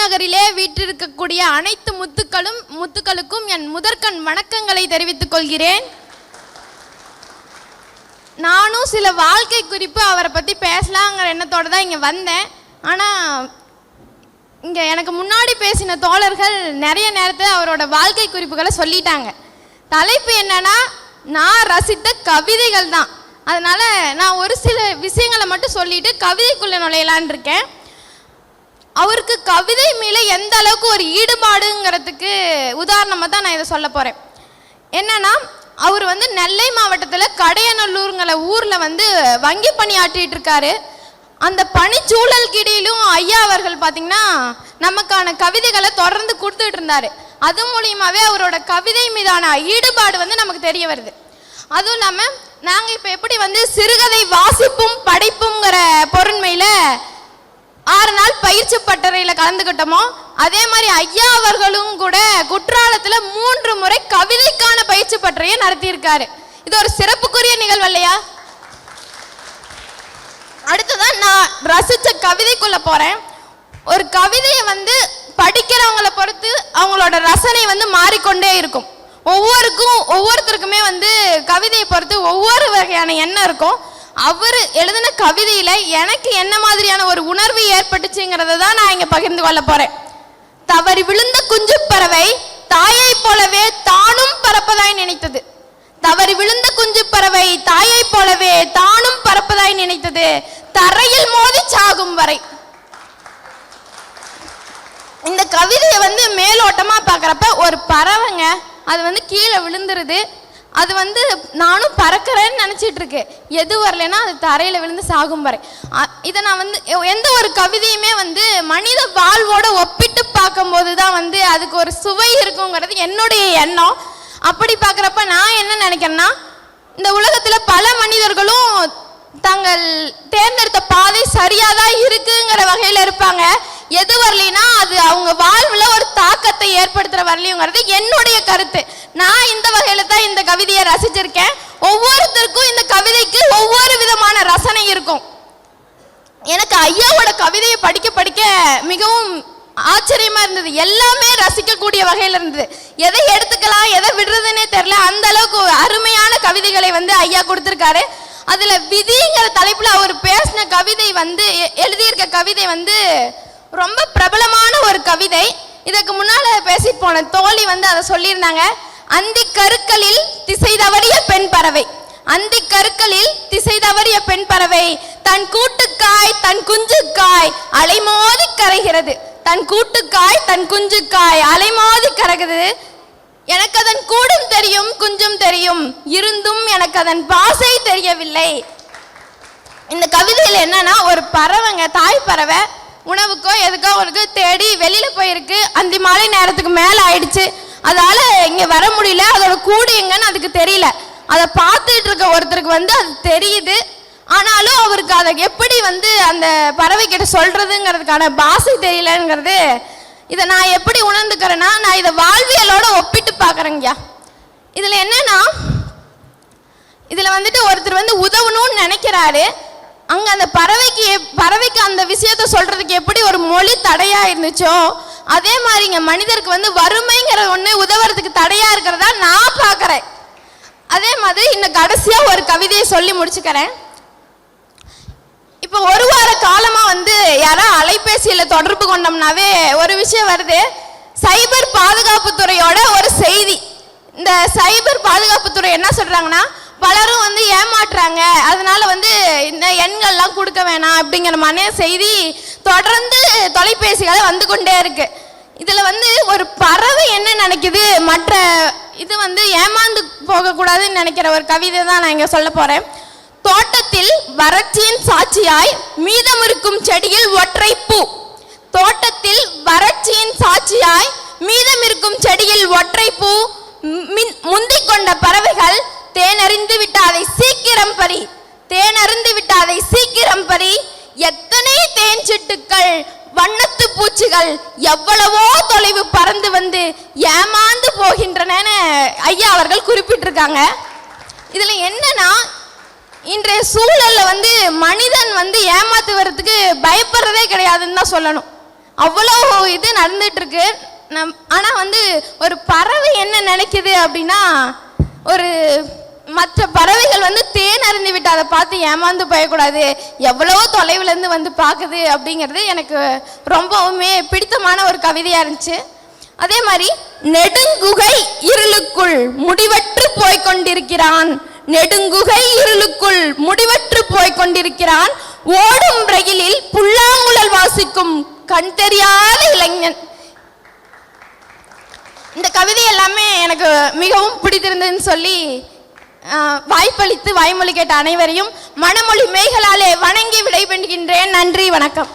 நகரிலே வீற்றிருக்கக்கூடிய அனைத்து முத்துக்களுக்கும் என் முதற்கண் வணக்கங்களை தெரிவித்துக் கொள்கிறேன். நானும் சில வாழ்க்கை குறிப்பு அவரை பற்றி பேசலாங்கிற எண்ணத்தோடு தான் இங்கே வந்தேன். ஆனால் இங்கே எனக்கு முன்னாடி பேசின தோழர்கள் நிறைய நேரத்தில் அவரோட வாழ்க்கை குறிப்புகளை சொல்லிட்டாங்க. தலைப்பு என்னன்னா, நான் ரசித்த கவிதைகள் தான். அதனால் நான் ஒரு சில விஷயங்களை மட்டும் சொல்லிட்டு கவிதைக்குள்ளே நுழையலான் இருக்கேன். அவருக்கு கவிதை மேலே எந்த அளவுக்கு ஒரு ஈடுபாடுங்கிறதுக்கு உதாரணமாக தான் நான் இதை சொல்ல போகிறேன். என்னன்னா, அவர் நெல்லை மாவட்டத்தில் கடையநல்லூருங்கிற ஊரில் வங்கி பணியாற்றிட்டு இருக்காரு. அந்த பணிச்சூழல்கிடையிலும் ஐயா அவர்கள் பார்த்திங்கன்னா நமக்கான கவிதைகளை தொடர்ந்து கொடுத்துட்டு இருந்தார். அது மூலியமாகவே அவரோட கவிதை மீதான ஈடுபாடு நமக்கு தெரிய வருது. அதுவும் இல்லாமல் நாங்கள் இப்போ எப்படி சிறுகதை வாசிப்பும் படிப்புங்கிற பொருண்மையில் 6 நாள் பயிற்சி பட்டறையில் கலந்துக்கிட்டோமோ, அதே மாதிரி ஐயா அவர்களும் கூட குற்றாலத்தில் 3 முறை கவிதைக்கான பயிற்சி பட்டறையை நடத்தியிருக்காரு. இது ஒரு சிறப்புக்குரிய நிகழ்வு இல்லையா? அடுத்ததான் நான் ரசித்த கவிதைக்குள்ள போறேன். ஒரு கவிதையை படிக்கிறவங்களை பொறுத்து அவங்களோட ரசனை மாறிக்கொண்டே இருக்கும். ஒவ்வொருத்தருக்குமே கவிதையை பொறுத்து ஒவ்வொரு வகையான எண்ணம் இருக்கும். அவர் எழுதின கவிதையில எனக்கு என்ன மாதிரியான ஒரு உணர்வு ஏற்பட்டுச்சுங்கிறத தான் நான் இங்க பகிர்ந்து கொள்ள போறேன். தவறி விழுந்த குஞ்சு பறவை தாயை போலவே தானும் பறப்பதாய் நினைத்தது. தவறி விழுந்த குஞ்சு பறவை தாயை போலவே தானும் பறப்பதாய் நினைத்தது, தரையில் மோதி சாகும் வரை. இந்த கவிதையை மேலோட்டமா பாக்குறப்ப ஒரு பறவைங்க அது கீழே விழுந்துருது. அது நானும் பறக்கிறேன்னு நினச்சிட்டு இருக்கு. எது வரலைன்னா அது தரையில் விழுந்து சாகும் வரை. இதை நான் எந்த ஒரு கவிதையுமே மனித வாழ்வோட ஒப்பிட்டு பார்க்கும்போது தான் அதுக்கு ஒரு சுவை இருக்குங்கிறது என்னுடைய எண்ணம். அப்படி பார்க்குறப்ப நான் என்ன நினைக்கிறேன்னா, இந்த உலகத்தில் பல மனிதர்களும் தங்கள் தேர்ந்தெடுத்த பாதை சரியாக தான் இருக்குங்கிற வகையில் இருப்பாங்க. எது வரலைன்னா அது அவங்க வாழ்வில் ஒரு தாக்கத்தை ஏற்படுத்துகிற வரலையுங்கிறது என்னுடைய கருத்து. நான் இந்த வகையில் தான் இந்த கவிதையை ரசிச்சிருக்கேன். ஒவ்வொருத்தருக்கும் இந்த கவிதைக்கு ஒவ்வொரு விதமான ரசனை இருக்கும். எனக்கு ஐயாவோட கவிதையை படிக்க மிகவும் ஆச்சரியமா இருந்தது. எல்லாமே ரசிக்கக்கூடிய வகையில் இருந்தது. எதை எடுத்துக்கலாம் எதை விடுறதுன்னே தெரியல. அந்த அளவுக்கு அருமையான கவிதைகளை ஐயா கொடுத்துருக்காரு. அதுல விதிங்கிற தலைப்புல அவர் பேசின கவிதை எழுதியிருக்க கவிதை ரொம்ப பிரபலமான ஒரு கவிதை. இதுக்கு முன்னால பேசி போன தோழி அதை சொல்லியிருந்தாங்க. அந்தி கருக்களில் திசை தவறிய பெண் பறவை, அந்தி கருக்களில் திசை தவறிய பெண் பறவை தன் கூட்டுக்காய் தன் குஞ்சுக்காய் அலைமோதி கரைகிறது. தன் கூட்டுக்காய் தன் குஞ்சுக்காய் அலைமோதி கரைகிறது. எனக்கு அதன் கூடும் தெரியும் குஞ்சும் தெரியும், இருந்தும் எனக்கு அதன் பாசை தெரியவில்லை. இந்த கவிதையில் என்னன்னா, ஒரு பறவைங்க, தாய் பறவை உணவுக்கோ எதுக்கோ அவருக்கு தேடி வெளியில போயிருக்கு. அந்தி மாலை நேரத்துக்கு மேல ஆயிடுச்சு. அதால இங்க வர முடியல. அதோட கூடு எங்கன்னு அதுக்கு தெரியல. அதை பார்த்துட்டு இருக்க ஒருத்தருக்கு அது தெரியுது. ஆனாலும் அவருக்கு அதை எப்படி அந்த பறவை கிட்ட சொல்றதுங்கிறதுக்கான பாசை தெரியலங்கிறது. இதை நான் எப்படி உணர்ந்துக்கிறேன்னா, நான் இதை வாழ்வியலோட ஒப்பிட்டு பார்க்குறேங்க. இதில் என்னன்னா, இதில் ஒருத்தர் உதவணும்னு நினைக்கிறாரு. அங்கே அந்த பறவைக்கு அந்த விஷயத்த சொல்றதுக்கு எப்படி ஒரு மொழி தடையா இருந்துச்சோ, அதே மாதிரி இங்கே மனிதருக்கு வறுமைங்கிற ஒன்று உதவுறதுக்கு தடையா இருக்கிறதா நான் பார்க்குறேன். அதே மாதிரி இன்னும் கடைசியாக ஒரு கவிதையை சொல்லி முடிச்சுக்கிறேன். இப்போ ஒரு வார காலமாக யாரோ அலைபேசியில் தொடர்பு கொண்டோம்னாவே ஒரு விஷயம் வருது. சைபர் பாதுகாப்புத்துறையோட ஒரு செய்தி. இந்த சைபர் பாதுகாப்புத்துறை என்ன சொல்கிறாங்கன்னா, பலரும் ஏமாற்றுறாங்க, அதனால இந்த எண்கள்லாம் கொடுக்க வேணாம் அப்படிங்கிற மாதிரி செய்தி தொடர்ந்து தொலைபேசிகளை கொண்டே இருக்கு. இதில் ஒரு பறவை என்ன நினைக்குது, மற்ற இது ஏமாந்து போகக்கூடாதுன்னு நினைக்கிற ஒரு கவிதை தான் நான் இங்கே சொல்ல போகிறேன். தோட்டத்தில் வறட்சியின் சாட்சியாய் மீதமிருக்கும் செடியில் ஒற்றை பூ. தோட்டத்தில் வறட்சியின் சாட்சியாய் மீதமிருக்கும் செடியில் ஒற்றை பூ. முந்திக் கொண்ட பறவைகள் தேனறிந்து விட்ட அதை சீக்கிரம் பறி, தேனறிந்து விட்ட அதை சீக்கிரம் பறி. எத்தனை தேன் சிட்டுக்கள் வண்ணத்து பூச்சிகள் எவ்வளவோ தொலைவு பறந்து ஏமாந்து போகின்றன ஐயா அவர்கள் குறிப்பிட்டிருக்காங்க. இதுல என்னன்னா, இன்றைய சூழல்ல மனிதன் ஏமாத்து வர்றதுக்கு பயப்படுறதே கிடையாதுன்னு தான் சொல்லணும். அவ்வளோ இது நடந்துட்டு இருக்கு. ஆனால் வந்து ஒரு பறவை என்ன நினைக்குது அப்படின்னா, ஒரு மற்ற பறவைகள் வந்து தேன் அருந்தி விட்டு அதை பார்த்து ஏமாந்து போயக்கூடாது, எவ்வளோ தொலைவுலேருந்து வந்து பார்க்குது அப்படிங்கிறது எனக்கு ரொம்பவுமே பிடித்தமான ஒரு கவிதையாக இருந்துச்சு. அதே மாதிரி நெடுங்குகை இருளுக்குள் முடிவற்று போய்கொண்டிருக்கிறான், நெடுங்குகை இருளுக்குள் முடிவற்று போய்கொண்டிருக்கிறான், ஓடும் ரயிலில் புல்லாங்குழல் வாசிக்கும் கண் தெரியாத இளைஞன். இந்த கவிதை எல்லாமே எனக்கு மிகவும் பிடித்திருந்ததுன்னு சொல்லி வாய்ப்பளித்து வாய்மொழி கேட்ட அனைவரையும் மனமொழி மேகலாலே வணங்கி விடைபெறுகின்றேன். நன்றி, வணக்கம்.